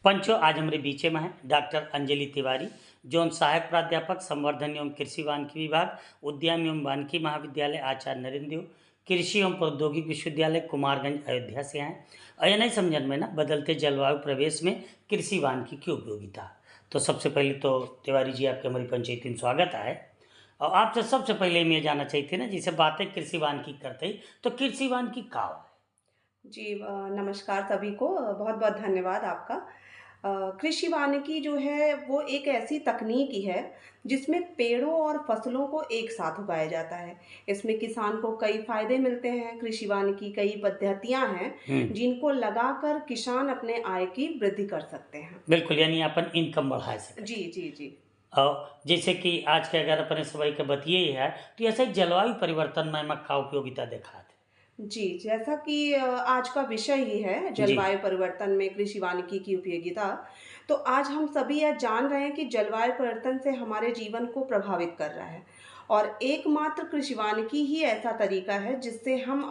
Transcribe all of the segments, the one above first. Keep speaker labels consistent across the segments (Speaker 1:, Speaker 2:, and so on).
Speaker 1: पंचो आज हमारे बीचे में है डॉक्टर अंजलि तिवारी, जोन सहायक प्राध्यापक संवर्धन एवं कृषि वानिकी विभाग, उद्यान एवं वानिकी महाविद्यालय आचार्य नरेंद्र देव, कृषि एवं प्रौद्योगिक विश्वविद्यालय कुमारगंज अयोध्या से हैं। और ये नहीं समझन में ना बदलते जलवायु प्रवेश में कृषि वानिकी की उपयोगिता। तो सबसे पहले तो तिवारी जी आपके हमारी पंचायती में स्वागत है। और आपसे सबसे पहले मैं जानना चाहिए ना, जैसे बातें कृषि वानिकी करते ही तो कृषि वानिकी का है?
Speaker 2: जी नमस्कार सभी को बहुत-बहुत धन्यवाद आपका। कृषि वानिकी जो है वो एक ऐसी तकनीकी है जिसमें पेड़ों और फसलों को एक साथ उगाया जाता है। इसमें किसान को कई फ़ायदे मिलते हैं। कृषि वानिकी कई पद्धतियाँ हैं
Speaker 1: हम्म।
Speaker 2: जिनको लगाकर किसान अपने आय की वृद्धि कर सकते हैं।
Speaker 1: बिल्कुल, यानी अपन इनकम बढ़ा
Speaker 2: जी,
Speaker 1: सकते हैं।
Speaker 2: जी, जी।
Speaker 1: और जैसे कि आज के अगर अपने सभी के बतिये ही है, तो ऐसे जलवायु परिवर्तन में मक्का उपयोगिता देखा थे।
Speaker 2: जी, जैसा कि आज का विषय ही है
Speaker 1: जी।
Speaker 2: जलवायु परिवर्तन में कृषि वानिकी की उपयोगिता, तो आज हम सभी यह जान रहे हैं कि जलवायु परिवर्तन से हमारे जीवन को प्रभावित कर रहा है और एकमात्र कृषि वानिकी ही ऐसा तरीका है जिससे हम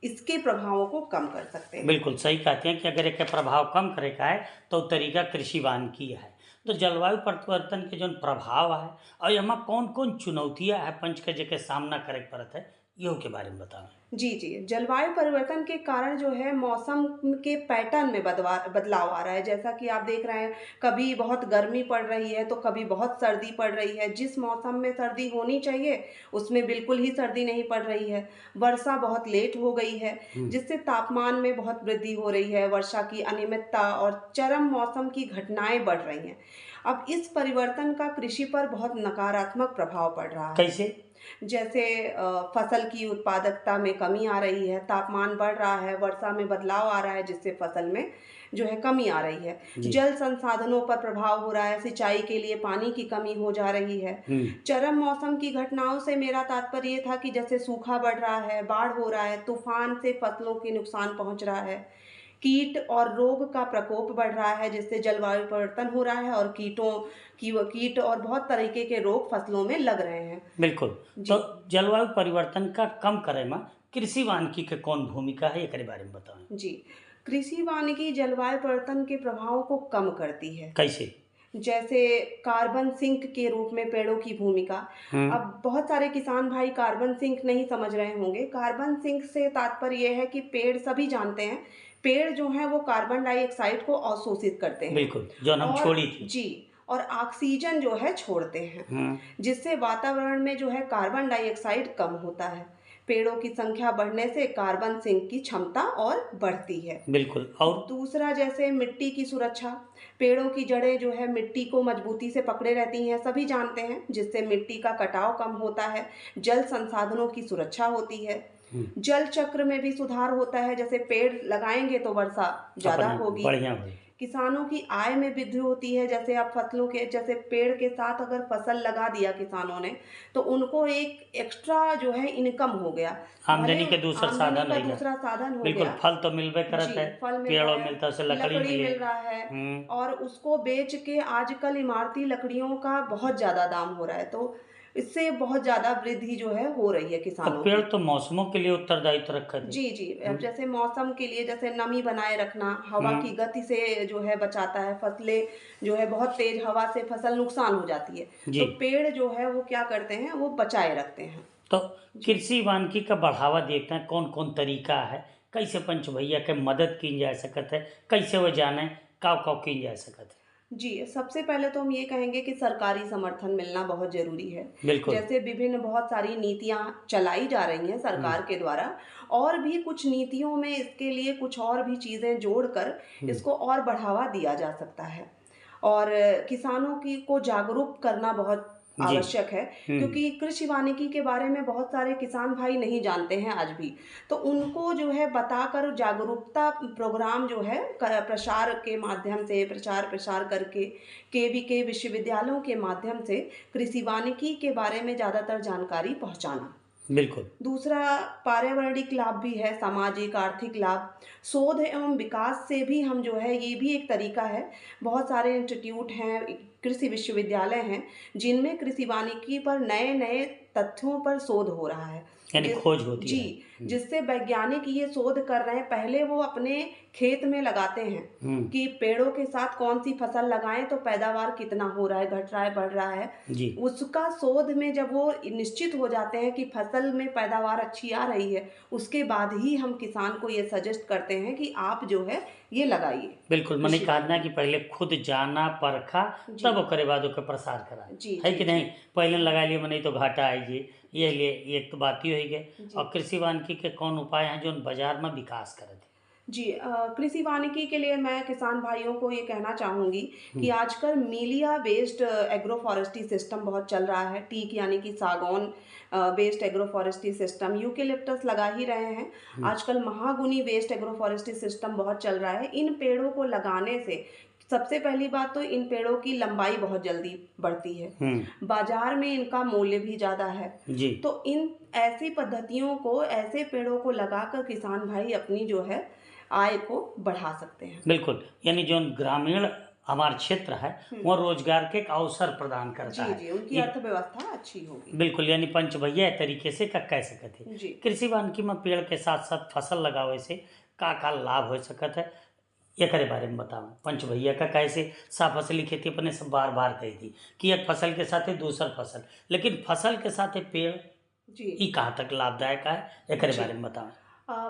Speaker 2: इसके प्रभावों को कम कर सकते हैं।
Speaker 1: बिल्कुल सही कहते हैं कि अगर एक प्रभाव कम करे का है तो तरीका कृषि वानिकी है। तो जलवायु परिवर्तन के जो प्रभाव है और यहाँ कौन कौन चुनौतियाँ है पंच के जेके सामना करे पड़त है, इहो के बारे में बताएं।
Speaker 2: जी, जी। जलवायु परिवर्तन के कारण जो है मौसम के पैटर्न में बदलाव आ रहा है। जैसा कि आप देख रहे हैं, कभी बहुत गर्मी पड़ रही है, तो कभी बहुत सर्दी पड़ रही है। जिस मौसम में सर्दी होनी चाहिए, उसमें बिल्कुल ही सर्दी नहीं पड़ रही है। वर्षा बहुत लेट हो गई है, जिससे तापमान में बहुत वृद्धि हो रही है। वर्षा की अनियमितता और चरम मौसम की घटनाएँ बढ़ रही हैं। अब इस परिवर्तन का कृषि पर बहुत नकारात्मक प्रभाव पड़ रहा है।
Speaker 1: कैसे?
Speaker 2: जैसे फसल की उत्पादकता में कमी आ रही है, तापमान बढ़ रहा है, वर्षा में बदलाव आ रहा है जिससे फसल में जो है कमी आ रही है।
Speaker 1: जी।
Speaker 2: जल संसाधनों पर प्रभाव हो रहा है, सिंचाई के लिए पानी की कमी हो जा रही है।
Speaker 1: हम्म।
Speaker 2: चरम मौसम की घटनाओं से मेरा तात्पर्य ये था कि जैसे सूखा बढ़ रहा है, बाढ़ हो रहा है, तूफान से फसलों के नुकसान पहुँच रहा है। कीट और रोग का प्रकोप बढ़ रहा है जिससे जलवायु परिवर्तन हो रहा है और कीट और बहुत तरीके के रोग फसलों में लग रहे हैं।
Speaker 1: बिल्कुल। तो
Speaker 2: जी,
Speaker 1: जलवायु परिवर्तन का कम करे में कृषि वानिकी के कौन भूमिका है, एक बारे में बताएं।
Speaker 2: जी। कृषि वानिकी जलवायु परिवर्तन के प्रभावों को कम करती है।
Speaker 1: कैसे?
Speaker 2: जैसे कार्बन सिंक के रूप में पेड़ों की भूमिका।
Speaker 1: हम्म।
Speaker 2: अब बहुत सारे किसान भाई कार्बन सिंक नहीं समझ रहे होंगे। कार्बन सिंक से तात्पर्य ये है कि पेड़ सभी जानते हैं, पेड़ जो हैं वो कार्बन डाइऑक्साइड को अवशोषित करते हैं
Speaker 1: बिल्कुल, जो हम
Speaker 2: और
Speaker 1: छोड़ी थी।
Speaker 2: जी, और ऑक्सीजन जो है छोड़ते हैं,
Speaker 1: हम्म।
Speaker 2: जिससे वातावरण में जो है कार्बन डाइऑक्साइड कम होता है। पेड़ों की संख्या बढ़ने से कार्बन सिंक की क्षमता और बढ़ती है।
Speaker 1: बिल्कुल। और
Speaker 2: दूसरा जैसे मिट्टी की सुरक्षा, पेड़ों की जड़ें जो है मिट्टी को मजबूती से पकड़े रहती हैं, सभी जानते हैं, जिससे मिट्टी का कटाव कम होता है, जल संसाधनों की सुरक्षा होती है।
Speaker 1: हम्म,
Speaker 2: जल चक्र में भी सुधार होता है, जैसे पेड़ लगाएँगे तो वर्षा ज़्यादा
Speaker 1: अपने
Speaker 2: होगी।
Speaker 1: बढ़िया हुई।
Speaker 2: किसानों की आय में वृद्धि होती है, जैसे अब फसलों के जैसे पेड़ के साथ अगर फसल लगा दिया किसानों ने, तो उनको एक एक्स्ट्रा जो है इनकम हो गया। भले
Speaker 1: आमदनी के दूसर
Speaker 2: आमदनी
Speaker 1: साधन
Speaker 2: का
Speaker 1: है जा।
Speaker 2: दूसरा साधन हो
Speaker 1: बिल्कुल,
Speaker 2: गया।
Speaker 1: फल तो मिलबे करत
Speaker 2: जी,
Speaker 1: है।
Speaker 2: फल मिल रहा
Speaker 1: पेड़ों
Speaker 2: है,
Speaker 1: मिलता से लकड़ी
Speaker 2: लकड़ी
Speaker 1: मिले।
Speaker 2: मिल रहा है
Speaker 1: हम्म।
Speaker 2: और उसको बेच के आजकल इमारती लकड़ियों का बहुत ज़्यादा दाम हो रहा है, तो इससे बहुत ज़्यादा वृद्धि जो है हो रही है
Speaker 1: और
Speaker 2: किसानों
Speaker 1: पेड़
Speaker 2: की।
Speaker 1: तो मौसमों के लिए उत्तरदायित्व रखा थे।
Speaker 2: जी, जी। अब
Speaker 1: हम्म।
Speaker 2: जैसे मौसम के लिए जैसे नमी बनाए रखना, हवा की
Speaker 1: हम्म।
Speaker 2: गति से जो है बचाता है, फसलें जो है बहुत तेज़ हवा से फसल नुकसान हो जाती है,
Speaker 1: जी।
Speaker 2: तो पेड़ जो है वो क्या करते हैं, वो बचाए रखते हैं।
Speaker 1: तो
Speaker 2: जी।
Speaker 1: कृषि वानिकी का बढ़ावा देखते हैं कौन कौन तरीका है, कैसे पंच भैया के मदद की जा सकत है, कैसे वो जाने काव काव की जा सकत है।
Speaker 2: जी, सबसे पहले तो हम ये कहेंगे कि सरकारी समर्थन मिलना बहुत ज़रूरी है।
Speaker 1: बिल्कुल।
Speaker 2: जैसे विभिन्न बहुत सारी नीतियाँ चलाई जा रही हैं
Speaker 1: हम्म।
Speaker 2: सरकार के द्वारा और भी कुछ नीतियों में इसके लिए कुछ और भी चीज़ें जोड़कर
Speaker 1: हम्म।
Speaker 2: इसको और बढ़ावा दिया जा सकता है। और किसानों की को जागरूक करना बहुत
Speaker 1: जी।
Speaker 2: आवश्यक है,
Speaker 1: हम्म।
Speaker 2: क्योंकि कृषि वानिकी के बारे में बहुत सारे किसान भाई नहीं जानते हैं आज भी। तो उनको जो है बताकर जागरूकता प्रोग्राम जो है प्रसार के माध्यम से प्रचार प्रसार करके केवीके विश्वविद्यालयों के माध्यम से कृषि वानिकी के बारे में ज़्यादातर जानकारी पहुँचाना।
Speaker 1: बिल्कुल।
Speaker 2: दूसरा पारिवारिक लाभ भी है, सामाजिक, आर्थिक लाभ। शोध एवं विकास से भी हम जो है ये भी एक तरीका है। बहुत सारे इंस्टीट्यूट हैं, कृषि विश्वविद्यालय हैं, जिनमें कृषि वानिकी पर नए-नए तथ्यों पर शोध हो रहा है।
Speaker 1: यानी
Speaker 2: जिस
Speaker 1: खोज होती
Speaker 2: जी,
Speaker 1: है।
Speaker 2: जिससे वैज्ञानिक ये शोध कर रहे हैं, पहले वो अपने खेत में लगाते हैं
Speaker 1: हुँ,
Speaker 2: कि पेड़ों के साथ कौन-सी फसल लगाएँ तो पैदावार कितना हो रहा है, घट रहा है, बढ़ रहा है।
Speaker 1: जी,
Speaker 2: उसका शोध में जब वो निश्चित हो जाते हैं कि फसल में पैदावार अच्छी आ रही है, उसके बाद ही हम किसान को ये सजेस्ट करते हैं कि आप जो है ये लगाइए,
Speaker 1: बिल्कुल मने
Speaker 2: कृषि
Speaker 1: कहना
Speaker 2: वानिकी।
Speaker 1: कि पहले खुद जाना, परखा,
Speaker 2: जी,
Speaker 1: तब ओकरे बाद ओके प्रसार कराएँ,
Speaker 2: जी,
Speaker 1: है
Speaker 2: जी,
Speaker 1: कि
Speaker 2: जी।
Speaker 1: नहीं? पहिले लगा लिए मने तो घाटा आई जी, ये लिए ये एक तो बात ही होई गई।
Speaker 2: जी।
Speaker 1: और कृषि वानिकी के कौन उपाय हैं जोन बाज़ार में विकास करत हैं?
Speaker 2: जी कृषि वानिकी के लिए मैं किसान भाइयों को ये कहना चाहूँगी
Speaker 1: हुँ,
Speaker 2: कि आजकल मीलिया बेस्ड एग्रो फॉरेस्ट्री सिस्टम बहुत चल रहा है। टीक यानी कि सागौन based agro forestry system, eucalyptus लगा ही रहे हैं।
Speaker 1: हुँ,
Speaker 2: आजकल महागुनी बेस्ड एग्रो फॉरेस्ट्री सिस्टम बहुत चल रहा है। इन पेड़ों को लगाने से सबसे पहली बात तो इन पेड़ों की लंबाई बहुत जल्दी बढ़ती है।
Speaker 1: हुँ,
Speaker 2: बाजार में इनका मूल्य भी ज़्यादा है।
Speaker 1: जी।
Speaker 2: तो इन ऐसी पद्धतियों को, ऐसे पेड़ों को लगाकर किसान भाई अपनी जो है आय को बढ़ा सकते हैं।
Speaker 1: बिल्कुल, यानी जोन ग्रामीण हमार क्षेत्र है,
Speaker 2: हुँ।
Speaker 1: वहाँ रोज़गार के एक अवसर प्रदान करता
Speaker 2: जी,
Speaker 1: है।
Speaker 2: जी, उनकी
Speaker 1: ये
Speaker 2: अर्थव्यवस्था अच्छी होगी।
Speaker 1: बिल्कुल, यानी पंच भैया एक तरीके से का कह सकत है।
Speaker 2: जी।
Speaker 1: कृषि वानिकी में पेड़ के साथ-साथ फसल लगावे से का लाभ हो सकत है? एकरे बारे में बताओ। पंच भैया का कैसे फसली खेती अपने से बार-बार कही थी कि एक फसल के साथ दूसर फसल, लेकिन फसल के साथ पेड़
Speaker 2: जी।
Speaker 1: ई कहाँ तक लाभदायक है? एकरे
Speaker 2: जी।
Speaker 1: बारे में बताओ।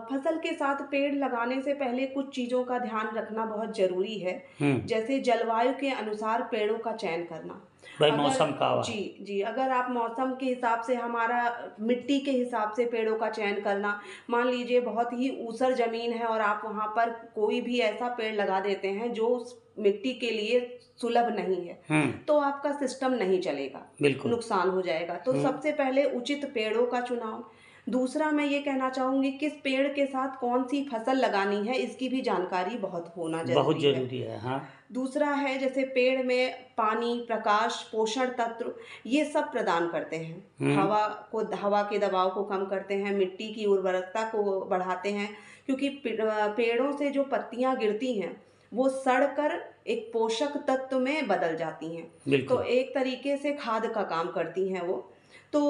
Speaker 2: फसल के साथ पेड़ लगाने से पहले कुछ चीज़ों का ध्यान रखना बहुत ज़रूरी है।
Speaker 1: हुँ,
Speaker 2: जैसे जलवायु के अनुसार पेड़ों का चयन करना।
Speaker 1: भाई
Speaker 2: अगर
Speaker 1: मौसम का हवा है।
Speaker 2: जी, जी, अगर आप मौसम के हिसाब से हमारा मिट्टी के हिसाब से पेड़ों का चयन करना, मान लीजिए बहुत ही ऊसर ज़मीन है और आप वहाँ पर कोई भी ऐसा पेड़ लगा देते हैं जो उस मिट्टी के लिए सुलभ नहीं है,
Speaker 1: हुँ,
Speaker 2: तो आपका सिस्टम नहीं चलेगा,
Speaker 1: बिल्कुल।
Speaker 2: नुकसान हो जाएगा। तो
Speaker 1: हुँ,
Speaker 2: सबसे पहले उचित पेड़ों का चुनाव। दूसरा मैं ये कहना चाहूँगी किस पेड़ के साथ कौन-सी फसल लगानी है, इसकी भी जानकारी बहुत होना
Speaker 1: बहुत
Speaker 2: ज़रूरी है।
Speaker 1: ज़रूरी है। हाँ,
Speaker 2: दूसरा है जैसे पेड़ में पानी, प्रकाश, पोषण तत्व ये सब प्रदान करते हैं।
Speaker 1: हुँ,
Speaker 2: हवा के दबाव को कम करते हैं, मिट्टी की उर्वरकता को बढ़ाते हैं क्योंकि पेड़ों से जो पत्तियाँ गिरती हैं, वो सड़कर एक पोषक तत्व में बदल जाती हैं। तो
Speaker 1: बिल्कुल।
Speaker 2: एक तरीके से खाद का काम करती हैं वो। तो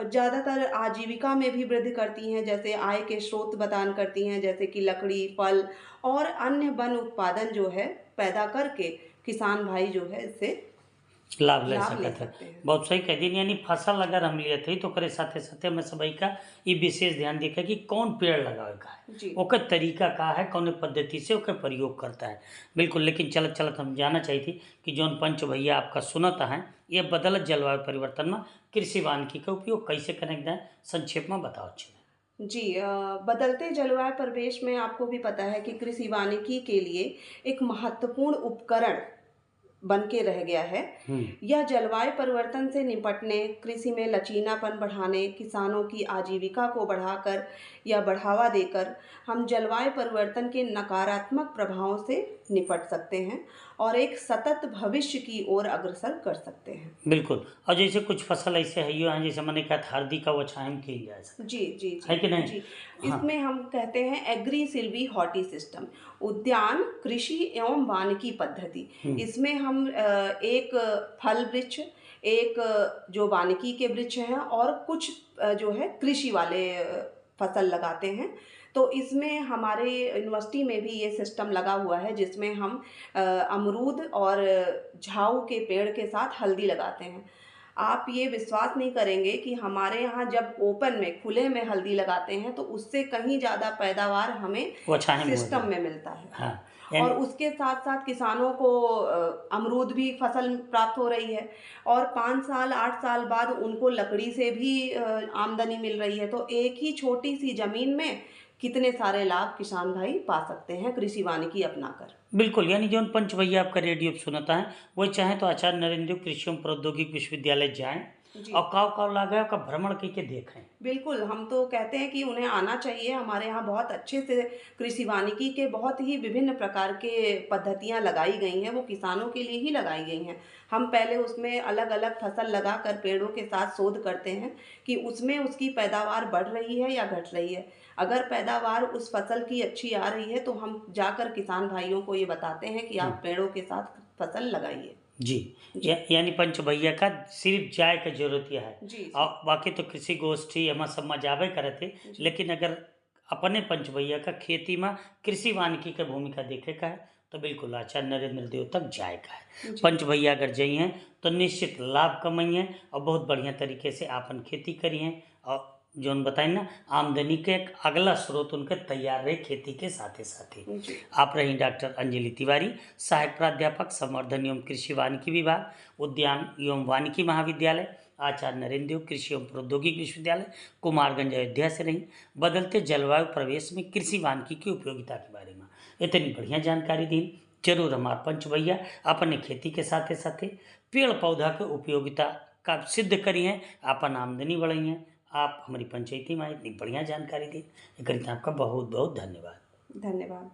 Speaker 2: ज़्यादातर आजीविका में भी वृद्धि करती हैं, जैसे आय के स्रोत प्रदान करती हैं, जैसे कि लकड़ी, फल और अन्य वन उत्पादन जो है पैदा करके किसान भाई जो है इससे
Speaker 1: लाभ ले
Speaker 2: लाभ ले
Speaker 1: सकत है।
Speaker 2: सकते हैं।
Speaker 1: बहुत सही कह दिन यानी फसल अगर हम लेत हई तो ओकरे साथे-साथे हमें सबई का ई विशेष ध्यान देखे कि कौन पेड़ लगावे का है।
Speaker 2: जी।
Speaker 1: ओकर तरीका का है, कौने पद्धति से ओकर प्रयोग करता है। बिल्कुल, लेकिन चलत-चलत हम जानना चाही थी कि जौन पंच भैया आपका सुनत हैं, ये बदलत जलवायु परिवर्तन में कृषि वानिकी का उपयोग कैसे करें दें? संक्षेप में बताओ अच्छे
Speaker 2: जी बदलते जलवायु परिवेश में आपको भी पता है कि कृषि वानिकी के लिए एक महत्वपूर्ण उपकरण बन के रह गया है।
Speaker 1: हुँ,
Speaker 2: यह जलवायु परिवर्तन से निपटने, कृषि में लचीलापन बढ़ाने, किसानों की आजीविका को बढ़ाकर या बढ़ावा देकर हम जलवायु परिवर्तन के नकारात्मक प्रभावों से निपट सकते हैं और एक सतत भविष्य की ओर अग्रसर कर सकते हैं।
Speaker 1: बिल्कुल। और जैसे कुछ फसल ऐसे हइयो हैं जैसे मैंने कहा था हल्दी का बछाएं किल जा सके,
Speaker 2: जी, जी,
Speaker 1: है
Speaker 2: जी,
Speaker 1: कि नहीं?
Speaker 2: जी।
Speaker 1: हाँ,
Speaker 2: इसमें हम कहते हैं एग्री सिल्वी हॉर्टी सिस्टम, उद्यान, कृषि एवं वानिकी पद्धति।
Speaker 1: हुँ,
Speaker 2: इसमें हम एक फल वृक्ष, एक जो वानिकी के वृक्ष हैं और कुछ जो है कृषि वाले फसल लगाते हैं। तो इसमें हमारे यूनिवर्सिटी में भी ये सिस्टम लगा हुआ है जिसमें हम अमरूद और झाऊ के पेड़ के साथ हल्दी लगाते हैं। आप ये विश्वास नहीं करेंगे कि हमारे यहाँ जब ओपन में, खुले में हल्दी लगाते हैं तो उससे कहीं ज़्यादा पैदावार हमें
Speaker 1: बछाएं में हो
Speaker 2: सिस्टम
Speaker 1: जाए।
Speaker 2: में मिलता है।
Speaker 1: हाँ,
Speaker 2: और
Speaker 1: यानी
Speaker 2: उसके साथ-साथ किसानों को अमरूद भी फसल प्राप्त हो रही है और 5 साल, 8 साल बाद उनको लकड़ी से भी आमदनी मिल रही है। तो एक ही छोटी-सी ज़मीन में कितने सारे लाभ किसान भाई पा सकते हैं कृषि वानिकी अपनाकर।
Speaker 1: बिल्कुल, यानी जौन पंच भैया आपका रेडियो सुनता है, वही चाहें तो आचार्य नरेंद्र देव कृषि एवं प्रौद्योगिक विश्वविद्यालय जाएँ
Speaker 2: जी।
Speaker 1: और काव-काव लागे का भ्रमण करके देखें।
Speaker 2: बिल्कुल, हम तो कहते हैं कि उन्हें आना चाहिए। हमारे यहाँ बहुत अच्छे से कृषि वानिकी के बहुत ही विभिन्न प्रकार के पद्धतियाँ लगाई गई हैं, वो किसानों के लिए ही लगाई गई हैं। हम पहले उसमें अलग-अलग फसल लगाकर पेड़ों के साथ शोध करते हैं कि उसमें उसकी पैदावार बढ़ रही है या घट रही है। अगर पैदावार उस फसल की अच्छी आ रही है, तो हम जाकर किसान भाइयों को ये बताते हैं कि
Speaker 1: हुँ,
Speaker 2: आप पेड़ों के साथ फसल लगाइए।
Speaker 1: जी।
Speaker 2: जी
Speaker 1: यानी पंच भैया का सिर्फ जाय के जरूरत यह है।
Speaker 2: जी जी
Speaker 1: और बाकी तो कृषि गोष्ठी हम सब में जाबे करे थे,
Speaker 2: जी
Speaker 1: लेकिन अगर अपने पंच भैया का खेती में कृषि वानिकी के भूमिका देखे का है तो बिल्कुल आचार्य नरेंद्र देव तक जाए का है।
Speaker 2: जी
Speaker 1: पंच भैया अगर जई हैं तो निश्चित लाभ कमाइए और बहुत बढ़िया तरीके से आपन खेती करिए और जोन बताए ना आमदनी के एक अगला स्रोत उनके तैयार रहे खेती के साथे साथे।
Speaker 2: जी
Speaker 1: आप रही डॉक्टर अंजलि तिवारी, सहायक प्राध्यापक संवर्धन एवं कृषि वानिकी विभाग, उद्यान एवं वानिकी महाविद्यालय, आचार्य नरेंद्र देव कृषि एवं प्रौद्योगिकी विश्वविद्यालय, कुमारगंज, अयोध्या से रही। बदलते जलवायु प्रवेश में कृषि वानिकी की उपयोगिता के बारे में इतनी बढ़िया जानकारी दी। जरूर हमारे पंच भैया अपने खेती के साथे साथे पेड़ पौधा के उपयोगिता का सिद्ध करिए, अपन आमदनी बढ़ाइए। आप हमारी पंचायती में इतनी बढ़िया जानकारी दी, एक आपका बहुत बहुत धन्यवाद।
Speaker 2: धन्यवाद।